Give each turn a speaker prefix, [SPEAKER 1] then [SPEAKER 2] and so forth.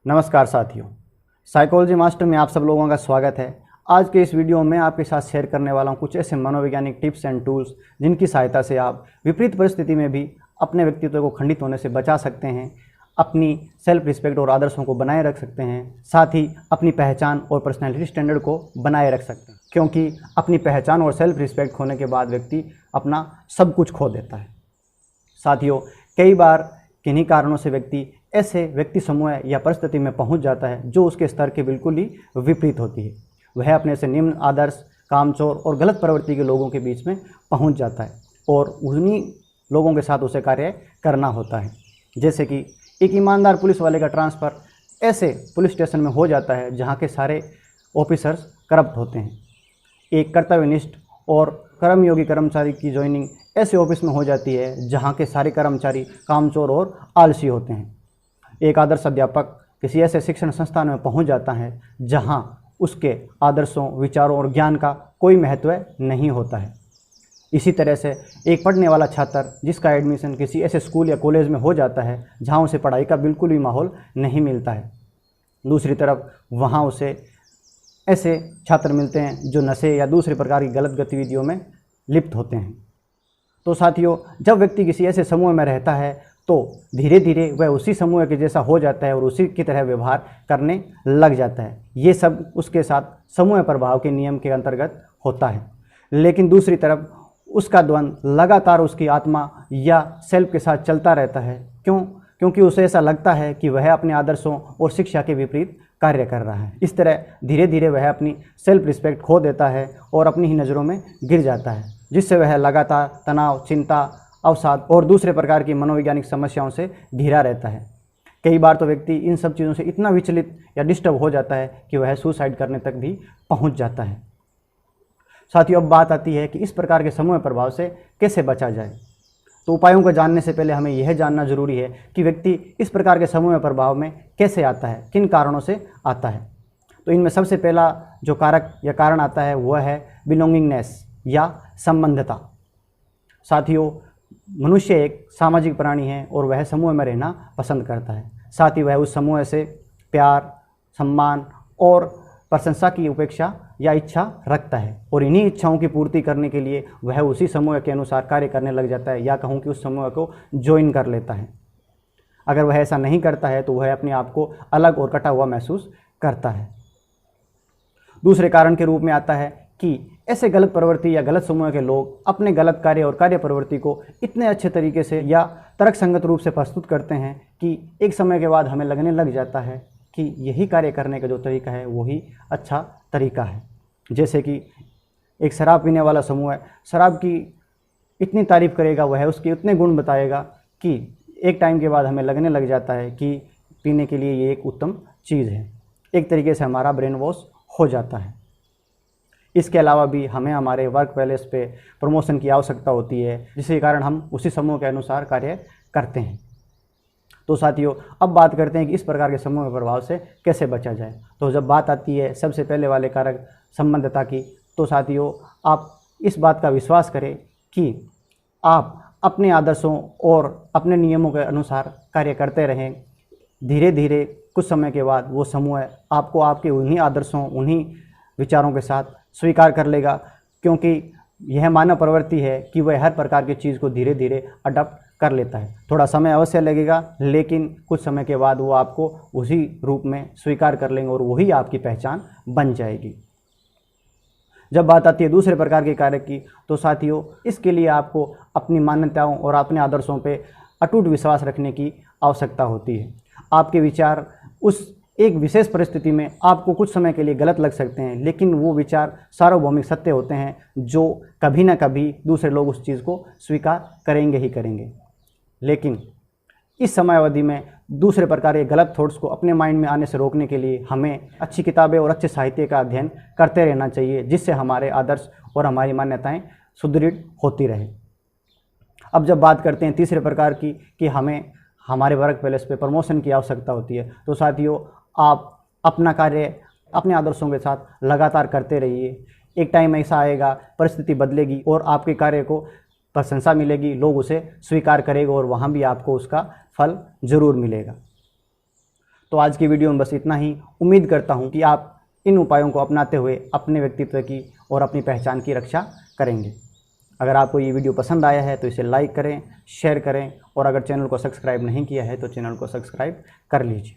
[SPEAKER 1] नमस्कार साथियों, psychology master में आप सब लोगों का स्वागत है। आज के इस वीडियो में आपके साथ शेयर करने वाला हूं कुछ ऐसे मनोवैज्ञानिक टिप्स एंड टूल्स जिनकी सहायता से आप विपरीत परिस्थिति में भी अपने व्यक्तित्व को खंडित होने से बचा सकते हैं, अपनी सेल्फ रिस्पेक्ट और आदर्शों को बनाए रख सकते हैं, साथ ही अपनी पहचान और पर्सनैलिटी स्टैंडर्ड को बनाए रख सकते हैं। क्योंकि अपनी पहचान और सेल्फ रिस्पेक्ट खोने के बाद व्यक्ति अपना सब कुछ खो देता है। साथियों, कई बार किन्हीं कारणों से व्यक्ति ऐसे व्यक्ति समूह या परिस्थिति में पहुंच जाता है जो उसके स्तर के बिल्कुल ही विपरीत होती है। वह अपने से निम्न आदर्श, कामचोर और गलत प्रवृत्ति के लोगों के बीच में पहुंच जाता है और उन्हीं लोगों के साथ उसे कार्य करना होता है। जैसे कि एक ईमानदार पुलिस वाले का ट्रांसफ़र ऐसे पुलिस स्टेशन में हो जाता है जहाँ के सारे ऑफिसर्स करप्ट होते हैं। एक कर्तव्यनिष्ठ और कर्मयोगी कर्मचारी की ज्वाइनिंग ऐसे ऑफिस में हो जाती है जहाँ के सारे कर्मचारी कामचोर और आलसी होते हैं। एक आदर्श अध्यापक किसी ऐसे शिक्षण संस्थान में पहुंच जाता है जहां उसके आदर्शों, विचारों और ज्ञान का कोई महत्व नहीं होता है। इसी तरह से एक पढ़ने वाला छात्र जिसका एडमिशन किसी ऐसे स्कूल या कॉलेज में हो जाता है जहां उसे पढ़ाई का बिल्कुल भी माहौल नहीं मिलता है। दूसरी तरफ वहां उसे ऐसे छात्र मिलते हैं जो नशे या दूसरे प्रकार की गलत गतिविधियों में लिप्त होते हैं। तो साथियों, जब व्यक्ति किसी ऐसे समूह में रहता है तो धीरे धीरे वह उसी समूह के जैसा हो जाता है और उसी की तरह व्यवहार करने लग जाता है। ये सब उसके साथ समूह प्रभाव के नियम के अंतर्गत होता है। लेकिन दूसरी तरफ उसका द्वंद्व लगातार उसकी आत्मा या सेल्फ के साथ चलता रहता है। क्योंकि उसे ऐसा लगता है कि वह अपने आदर्शों और शिक्षा के विपरीत कार्य कर रहा है। इस तरह धीरे धीरे वह अपनी सेल्फ रिस्पेक्ट खो देता है और अपनी ही नज़रों में गिर जाता है, जिससे वह लगातार तनाव, चिंता, अवसाद और दूसरे प्रकार की मनोवैज्ञानिक समस्याओं से घिरा रहता है। कई बार तो व्यक्ति इन सब चीज़ों से इतना विचलित या डिस्टर्ब हो जाता है कि वह सुसाइड करने तक भी पहुंच जाता है। साथियों, अब बात आती है कि इस प्रकार के समूह प्रभाव से कैसे बचा जाए। तो उपायों को जानने से पहले हमें यह जानना जरूरी है कि व्यक्ति इस प्रकार के समूह प्रभाव में कैसे आता है, किन कारणों से आता है। तो इनमें सबसे पहला जो कारक या कारण आता है वह है बिलोंगिंगनेस या संबंधता। साथियों, मनुष्य एक सामाजिक प्राणी है और वह समूह में रहना पसंद करता है। साथ ही वह उस समूह से प्यार, सम्मान और प्रशंसा की उपेक्षा या इच्छा रखता है और इन्हीं इच्छाओं की पूर्ति करने के लिए वह उसी समूह के अनुसार कार्य करने लग जाता है, या कहूँ कि उस समूह को ज्वाइन कर लेता है। अगर वह ऐसा नहीं करता है तो वह अपने आप को अलग और कटा हुआ महसूस करता है। दूसरे कारण के रूप में आता है कि ऐसे गलत प्रवृत्ति या गलत समूह के लोग अपने गलत कार्य और कार्य प्रवृत्ति को इतने अच्छे तरीके से या तर्कसंगत रूप से प्रस्तुत करते हैं कि एक समय के बाद हमें लगने लग जाता है कि यही कार्य करने का जो तरीका है वही अच्छा तरीका है। जैसे कि एक शराब पीने वाला समूह है, शराब की इतनी तारीफ़ करेगा, वह उसके उतने गुण बताएगा कि एक टाइम के बाद हमें लगने लग जाता है कि पीने के लिए ये एक उत्तम चीज़ है। एक तरीके से हमारा ब्रेन वॉश हो जाता है। इसके अलावा भी हमें हमारे वर्क प्लेस पे प्रमोशन की आवश्यकता होती है, जिसके कारण हम उसी समूह के अनुसार कार्य करते हैं। तो साथियों, अब बात करते हैं कि इस प्रकार के समूह प्रभाव से कैसे बचा जाए। तो जब बात आती है सबसे पहले वाले कारक संबंधता की, तो साथियों आप इस बात का विश्वास करें कि आप अपने आदर्शों और अपने नियमों के अनुसार कार्य करते रहें। धीरे धीरे कुछ समय के बाद वो समूह आपको आपके उन्हीं आदर्शों, उन्हीं विचारों के साथ स्वीकार कर लेगा, क्योंकि यह मानव प्रवृत्ति है कि वह हर प्रकार की चीज़ को धीरे धीरे अडॉप्ट कर लेता है। थोड़ा समय अवश्य लगेगा, लेकिन कुछ समय के बाद वो आपको उसी रूप में स्वीकार कर लेंगे और वही आपकी पहचान बन जाएगी। जब बात आती है दूसरे प्रकार के कार्य की, तो साथियों इसके लिए आपको अपनी मान्यताओं और अपने आदर्शों पे अटूट विश्वास रखने की आवश्यकता होती है। आपके विचार उस एक विशेष परिस्थिति में आपको कुछ समय के लिए गलत लग सकते हैं, लेकिन वो विचार सार्वभौमिक सत्य होते हैं जो कभी ना कभी दूसरे लोग उस चीज़ को स्वीकार करेंगे ही करेंगे। लेकिन इस समय अवधि में दूसरे प्रकार के गलत थॉट्स को अपने माइंड में आने से रोकने के लिए हमें अच्छी किताबें और अच्छे साहित्य का अध्ययन करते रहना चाहिए, जिससे हमारे आदर्श और हमारी मान्यताएं सुदृढ़ होती रहे। अब जब बात करते हैं तीसरे प्रकार की कि हमें हमारे वर्क प्लेस पे प्रमोशन की आवश्यकता होती है, तो साथियों आप अपना कार्य अपने आदर्शों के साथ लगातार करते रहिए। एक टाइम ऐसा आएगा, परिस्थिति बदलेगी और आपके कार्य को प्रशंसा मिलेगी, लोग उसे स्वीकार करेंगे और वहाँ भी आपको उसका फल जरूर मिलेगा। तो आज की वीडियो में बस इतना ही। उम्मीद करता हूँ कि आप इन उपायों को अपनाते हुए अपने व्यक्तित्व की और अपनी पहचान की रक्षा करेंगे। अगर आपको ये वीडियो पसंद आया है तो इसे लाइक करें, शेयर करें और अगर चैनल को सब्सक्राइब नहीं किया है तो चैनल को सब्सक्राइब कर लीजिए।